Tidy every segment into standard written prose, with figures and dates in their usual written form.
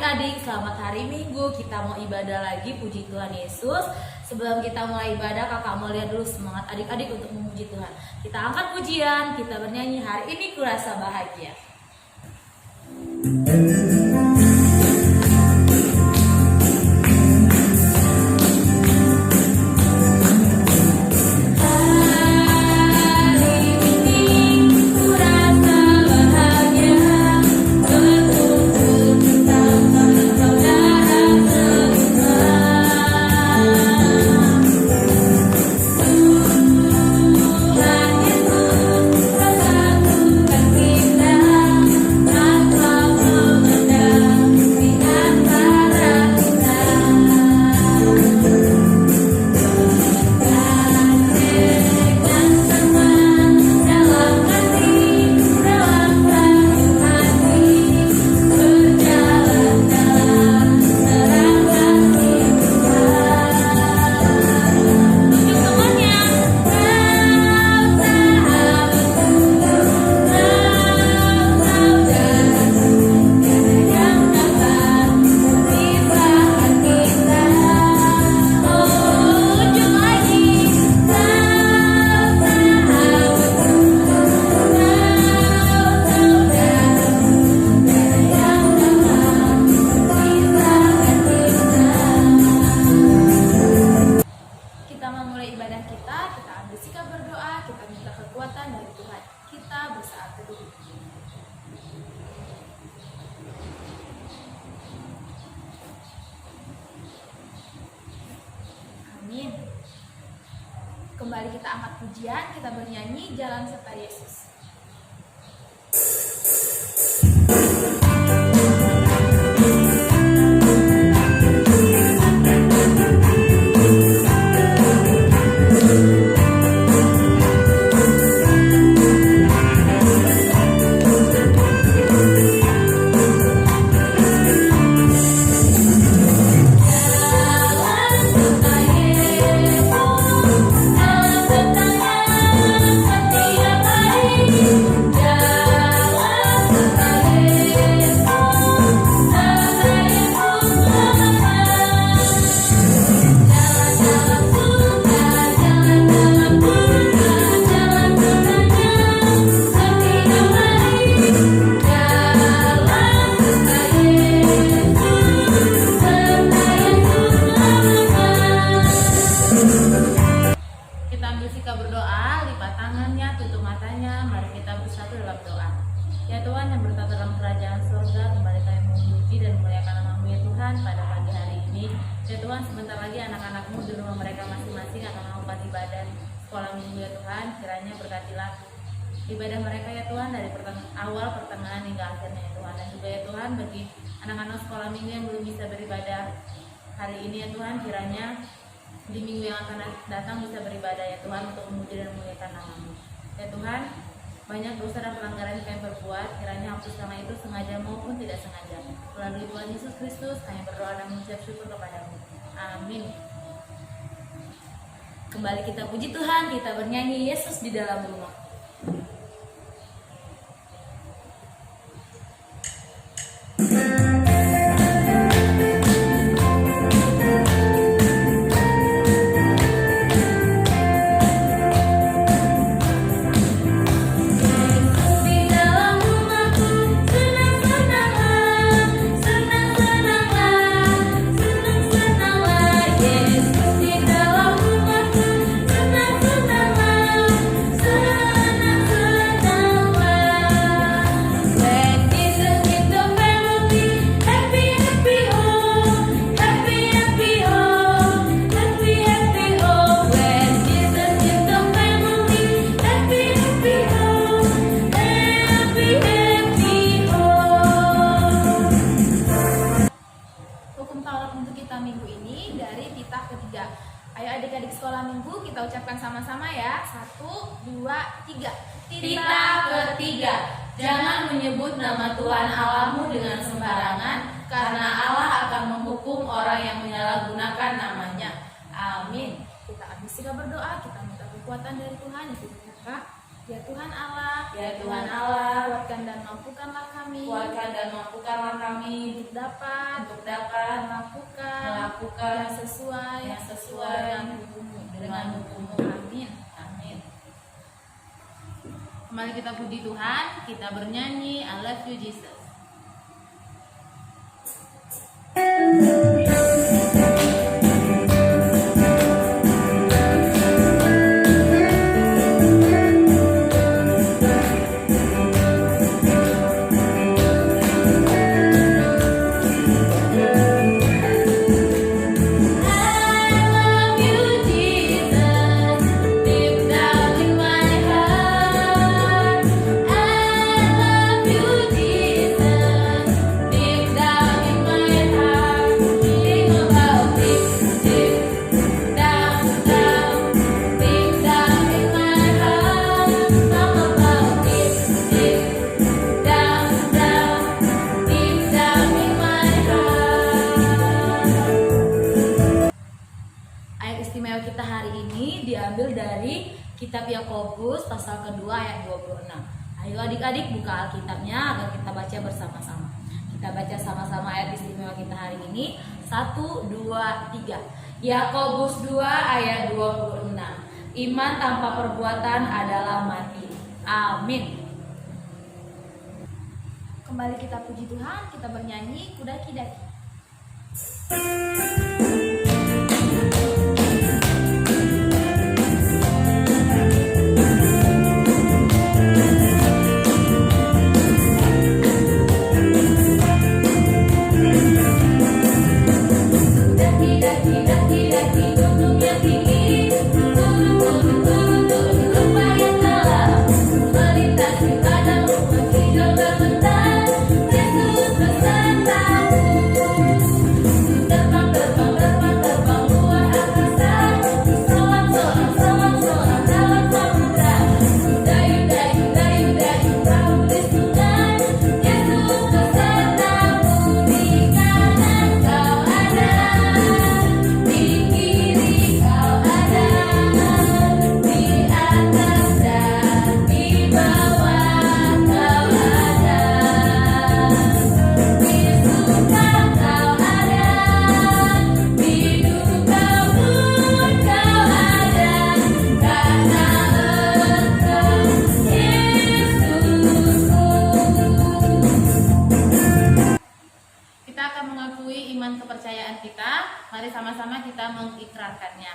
adik-adik, selamat hari Minggu. Kita mau ibadah lagi, puji Tuhan Yesus. Sebelum kita mulai ibadah, kakak mau lihat dulu semangat adik-adik untuk memuji Tuhan. Kita angkat pujian, kita bernyanyi, hari ini kurasa bahagia. Kembali kita angkat pujian, kita bernyanyi Jalan Serta Yesus. Ya Tuhan yang bertata dalam kerajaan surga, kembali kami memuji dan memuliakan nama-Mu ya Tuhan pada pagi hari ini. Ya Tuhan, sebentar lagi anak-anak-Mu di rumah mereka masing-masing akan melakukan ibadah sekolah minggu ya Tuhan. Kiranya berkatilah ibadah mereka ya Tuhan dari awal, pertengahan hingga akhirnya ya Tuhan. Dan juga ya Tuhan, bagi anak-anak sekolah minggu yang belum bisa beribadah hari ini ya Tuhan, kiranya di minggu yang akan datang bisa beribadah ya Tuhan untuk memuji dan memuliakan nama-Mu. Ya Tuhan, banyak dosa dan pelanggaran yang kami perbuat, kiranya hapus karena itu sengaja maupun tidak sengaja. Melalui Tuhan Yesus Kristus, kami berdoa dan mengucap syukur kepada-Mu. Amin. Kembali kita puji Tuhan, kita bernyanyi Yesus di dalam rumah. Ayo adik-adik sekolah minggu kita ucapkan sama-sama ya. 1, 2, 3. Tita ketiga, jangan menyebut nama Tuhan Allahmu dengan sembarangan, karena Allah akan menghukum orang yang menyalahgunakan namanya. Amin. Kita habis berdoa, kita minta kekuatan dari Tuhan. Kak, ya Tuhan Allah, ya Tuhan Allah, kuatkan dan mampukanlah kami, kuatkan dan mampukanlah kami kami untuk dapat melakukan yang sesuai dengan hukum-Mu. Amin. Amin. Mari kita puji Tuhan, kita bernyanyi I love you Jesus. Kita hari ini diambil dari kitab Yakobus pasal kedua ayat 26. Ayo adik-adik buka Alkitabnya agar kita baca bersama-sama. Kita baca sama-sama ayat istimewa kita hari ini. 1, 2, 3. Yakobus 2 ayat 26. Iman tanpa perbuatan adalah mati. Amin. Kembali kita puji Tuhan, kita bernyanyi Kudaki-daki. Kepercayaan kita, mari sama-sama kita mengikrarkannya.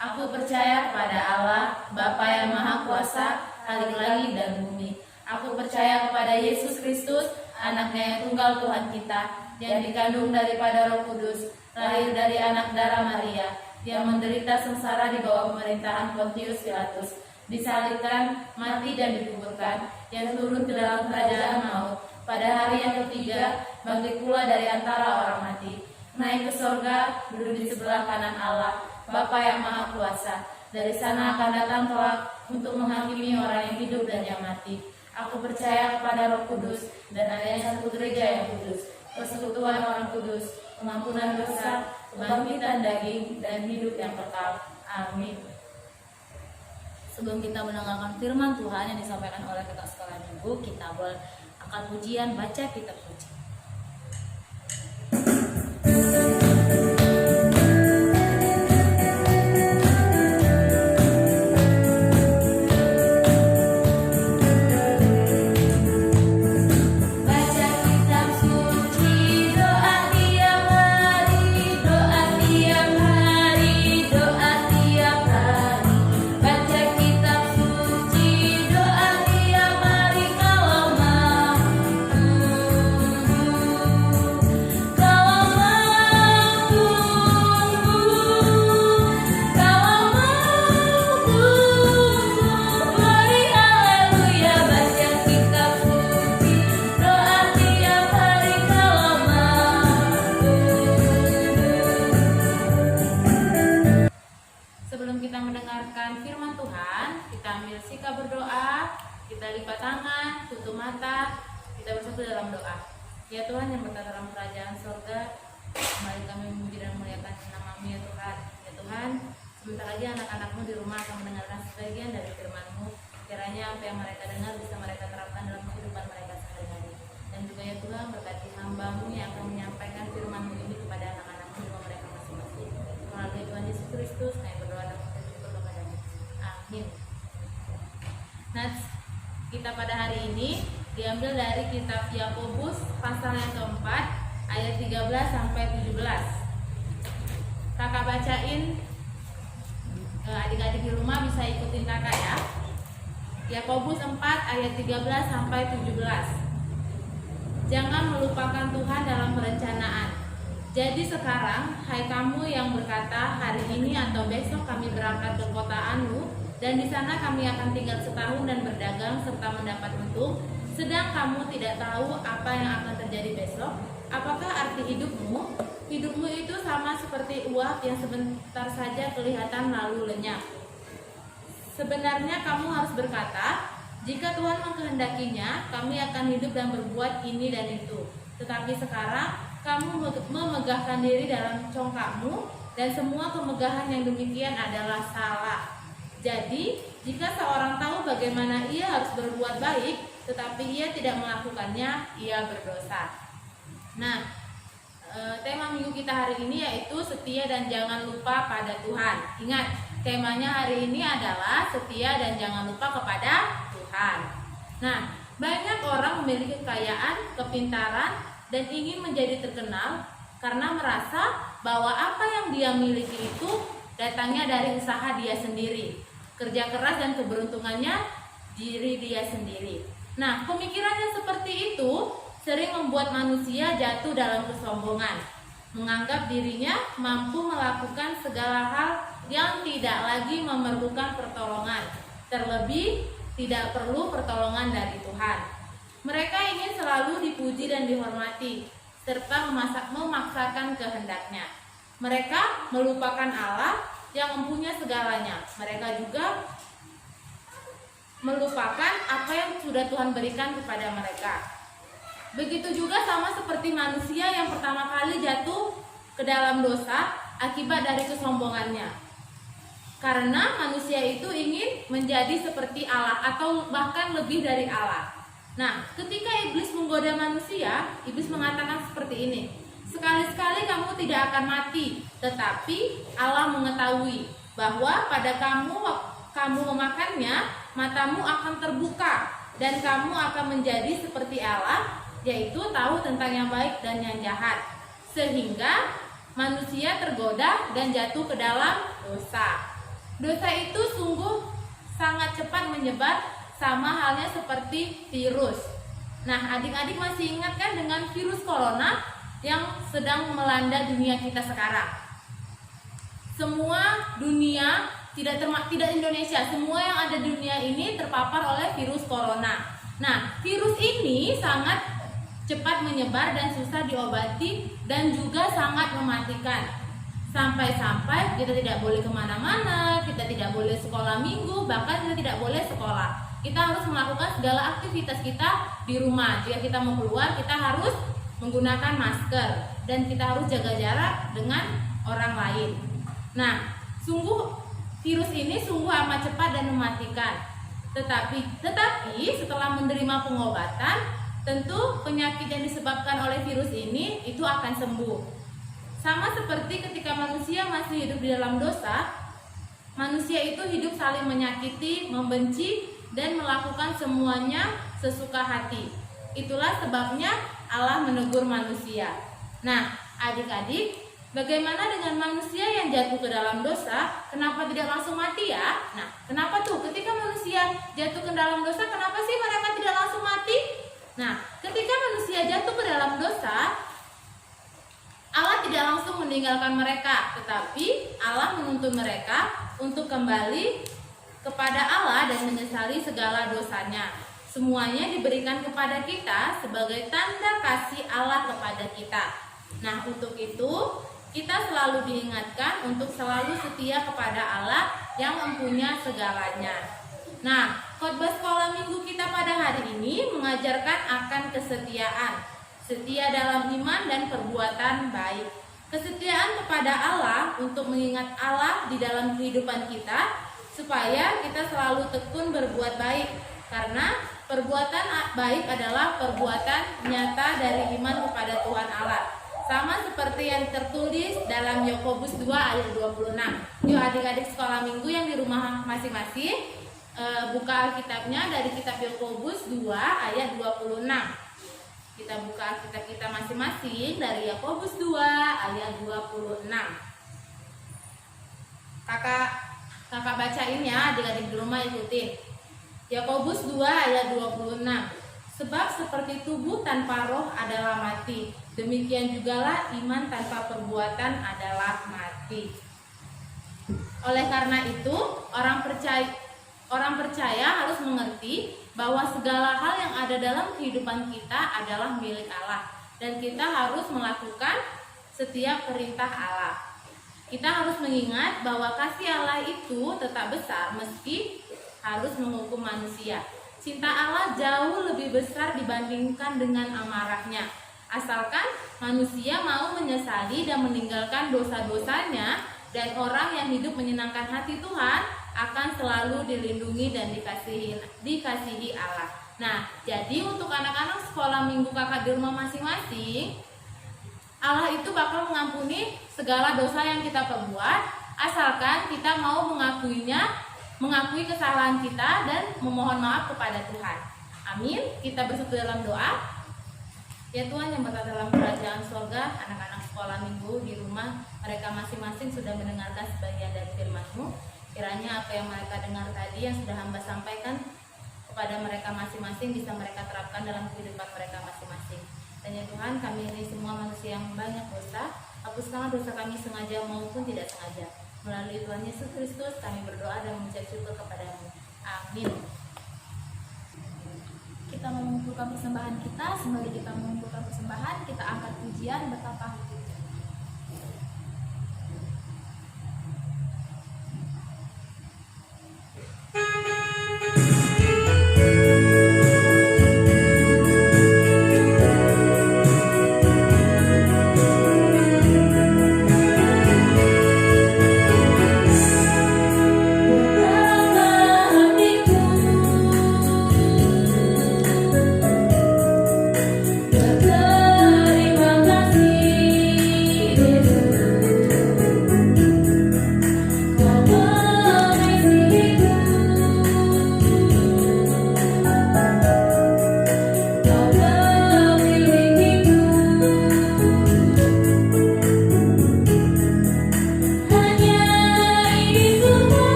Aku percaya kepada Allah, Bapa yang Maha Kuasa, Khalik langit dan bumi. Aku percaya kepada Yesus Kristus, Anaknya yang tunggal Tuhan kita, yang dikandung daripada Roh Kudus, lahir dari anak darah Maria, yang menderita sengsara di bawah pemerintahan Pontius Pilatus, disalibkan, mati dan dikuburkan, yang turun ke dalam kerajaan maut, pada hari yang ketiga bangkit pula dari antara orang mati, naik ke sorga, duduk di sebelah kanan Allah, Bapa yang Maha Kuasa. Dari sana akan datang kelak untuk menghakimi orang yang hidup dan yang mati. Aku percaya kepada Roh Kudus dan adanya satu gereja yang kudus, persekutuan orang kudus, pengampunan dosa, kebangkitan daging, dan hidup yang kekal. Amin. Sebelum kita mendengarkan firman Tuhan yang disampaikan oleh ketua sekolah minggu, kita boleh angkat pujian, baca kitab suci. Ya Tuhan yang bertata dalam kerajaan sorga, mari kami memuji dan memuliakan nama-Mu ya Tuhan. Ya Tuhan, sebentar lagi anak-anak-Mu di rumah akan mendengarkan sebagian dari firman-Mu. Kiranya apa yang mereka dengar bisa mereka terapkan dalam kehidupan mereka sehari-hari. Dan juga ya Tuhan, berkati hamba-Mu yang akan Nats kita pada hari ini diambil dari kitab Yakobus pasal yang keempat ayat 13 sampai 17. Kakak bacain, adik-adik di rumah bisa ikutin kakak ya. Yakobus 4 ayat 13 sampai 17. Jangan melupakan Tuhan dalam perencanaan. Jadi sekarang, hai kamu yang berkata, hari ini atau besok kami berangkat ke kota Anu, dan di sana kami akan tinggal setahun dan berdagang serta mendapat untung, sedang kamu tidak tahu apa yang akan terjadi besok. Apakah arti hidupmu? Hidupmu itu sama seperti uap yang sebentar saja kelihatan lalu lenyap. Sebenarnya kamu harus berkata, jika Tuhan mengkehendakinya, kami akan hidup dan berbuat ini dan itu. Tetapi sekarang, kamu memegahkan diri dalam congkakmu, dan semua kemegahan yang demikian adalah salah. Jadi, jika seorang tahu bagaimana ia harus berbuat baik, tetapi ia tidak melakukannya, ia berdosa. Nah, tema minggu kita hari ini yaitu setia dan jangan lupa pada Tuhan. Ingat, temanya hari ini adalah setia dan jangan lupa kepada Tuhan. Nah, banyak orang memiliki kekayaan, kepintaran, dan ingin menjadi terkenal karena merasa bahwa apa yang dia miliki itu datangnya dari usaha dia sendiri, kerja keras dan keberuntungannya diri dia sendiri. Nah, pemikiran yang seperti itu sering membuat manusia jatuh dalam kesombongan, menganggap dirinya mampu melakukan segala hal yang tidak lagi memerlukan pertolongan, terlebih tidak perlu pertolongan dari Tuhan. Mereka ingin selalu dipuji dan dihormati, serta memaksakan kehendaknya. Mereka melupakan Allah yang mempunyai segalanya. Mereka juga melupakan apa yang sudah Tuhan berikan kepada mereka. Begitu juga sama seperti manusia yang pertama kali jatuh ke dalam dosa akibat dari kesombongannya. Karena manusia itu ingin menjadi seperti Allah atau bahkan lebih dari Allah. Nah, ketika iblis menggoda manusia, iblis mengatakan seperti ini, sekali-sekali kamu tidak akan mati, tetapi Allah mengetahui bahwa pada kamu memakannya, matamu akan terbuka dan kamu akan menjadi seperti Allah, yaitu tahu tentang yang baik dan yang jahat. Sehingga manusia tergoda dan jatuh ke dalam dosa. Dosa itu sungguh sangat cepat menyebar, sama halnya seperti virus. Nah, adik-adik masih ingat kan dengan virus corona yang sedang melanda dunia kita sekarang? Semua dunia, tidak Indonesia, semua yang ada di dunia ini terpapar oleh virus corona. Nah, virus ini sangat cepat menyebar dan susah diobati dan juga sangat mematikan. Sampai-sampai kita tidak boleh kemana-mana, kita tidak boleh sekolah minggu, bahkan kita tidak boleh sekolah. Kita harus melakukan segala aktivitas kita di rumah. Jika kita mau keluar, kita harus menggunakan masker dan kita harus jaga jarak dengan orang lain. Nah, virus ini sungguh amat cepat dan mematikan. Tetapi setelah menerima pengobatan, tentu penyakit yang disebabkan oleh virus ini itu akan sembuh. Sama seperti ketika manusia masih hidup di dalam dosa, manusia itu hidup saling menyakiti, membenci, dan melakukan semuanya sesuka hati. Itulah sebabnya Allah menegur manusia. Nah, adik-adik, bagaimana dengan manusia yang jatuh ke dalam dosa? Kenapa tidak langsung mati ya? Nah, kenapa tuh? Ketika manusia jatuh ke dalam dosa, kenapa sih mereka tidak langsung mati? Nah, ketika manusia jatuh ke dalam dosa, Allah tidak langsung meninggalkan mereka, tetapi Allah menuntun mereka untuk kembali kepada Allah dan menyesali segala dosanya. Semuanya diberikan kepada kita sebagai tanda kasih Allah kepada kita. Nah, untuk itu kita selalu diingatkan untuk selalu setia kepada Allah yang mempunyai segalanya. Nah, khotbah sekolah minggu kita pada hari ini mengajarkan akan kesetiaan. Setia dalam iman dan perbuatan baik. Kesetiaan kepada Allah untuk mengingat Allah di dalam kehidupan kita, supaya kita selalu tekun berbuat baik, karena perbuatan baik adalah perbuatan nyata dari iman kepada Tuhan Allah. Sama seperti yang tertulis dalam Yakobus 2 ayat 26. Yuk adik-adik sekolah minggu yang di rumah masing-masing, buka Alkitabnya dari kitab Yakobus 2 ayat 26. Kita buka Alkitab kita masing-masing dari Yakobus 2 ayat 26. Kakak bacain ya, adik-adik di rumah ikutin. Yakobus 2 ayat 26. Sebab seperti tubuh tanpa roh adalah mati, demikian jugalah iman tanpa perbuatan adalah mati. Oleh karena itu, orang percaya harus mengerti bahwa segala hal yang ada dalam kehidupan kita adalah milik Allah, dan kita harus melakukan setiap perintah Allah. Kita harus mengingat bahwa kasih Allah itu tetap besar meski harus menghukum manusia. Cinta Allah jauh lebih besar dibandingkan dengan amarahnya. Asalkan manusia mau menyesali dan meninggalkan dosa-dosanya, dan orang yang hidup menyenangkan hati Tuhan akan selalu dilindungi dan dikasihi Allah. Nah, jadi untuk anak-anak sekolah minggu kakak di rumah masing-masing, Allah itu bakal mengampuni segala dosa yang kita perbuat, asalkan kita mau mengakui kesalahan kita dan memohon maaf kepada Tuhan. Amin. Kita bersatu dalam doa. Ya Tuhan yang berada dalam kerajaan surga, anak-anak sekolah minggu di rumah, mereka masing-masing sudah mendengarkan sebagian dari firman-Mu. Kiranya apa yang mereka dengar tadi yang sudah Hamba sampaikan kepada mereka masing-masing bisa mereka terapkan dalam kehidupan mereka masing-masing. Dan ya Tuhan, kami ini semua manusia yang banyak dosa, hapuskanlah dosa kami sengaja maupun tidak sengaja. Melalui Tuhan Yesus Kristus kami berdoa dan mengucap syukur kepada-Mu. Amin. Kita mengumpulkan persembahan kita. Sembari kita mengumpulkan persembahan, kita angkat pujian betapa hati.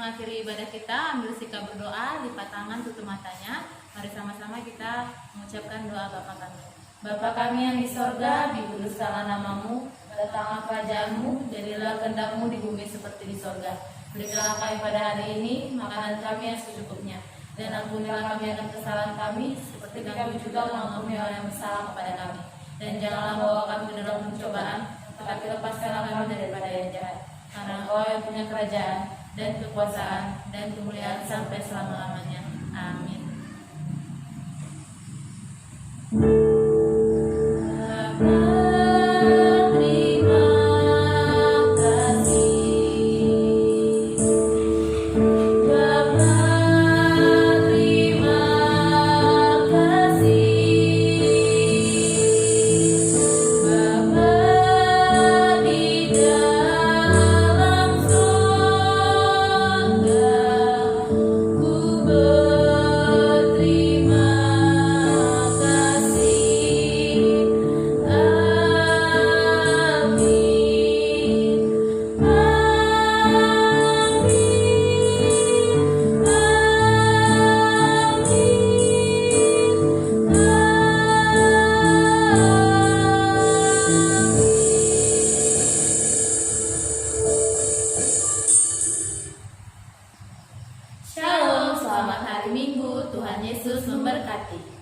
mengakhiri ibadah kita, ambil sikap berdoa, lipat tangan, tutup matanya. Mari sama-sama kita mengucapkan doa Bapa kami. Bapa kami yang di sorga, dikuduskanlah namamu, datanglah kerajaanmu, jadilah kehendak-Mu di bumi seperti di sorga. Berikanlah kami pada hari ini makanan kami yang secukupnya, dan ampunilah kami akan kesalahan kami, seperti kami juga mengampuni orang yang bersalah kepada kami. Dan janganlah bawa kami ke dalam pencobaan, tetapi lepaskanlah kami daripada yang jahat. Karena Engkau yang punya kerajaan dan kekuasaan dan kemuliaan sampai selama-lamanya. Amin. Ku berterima kasih. Selamat hari Minggu, Tuhan Yesus memberkati.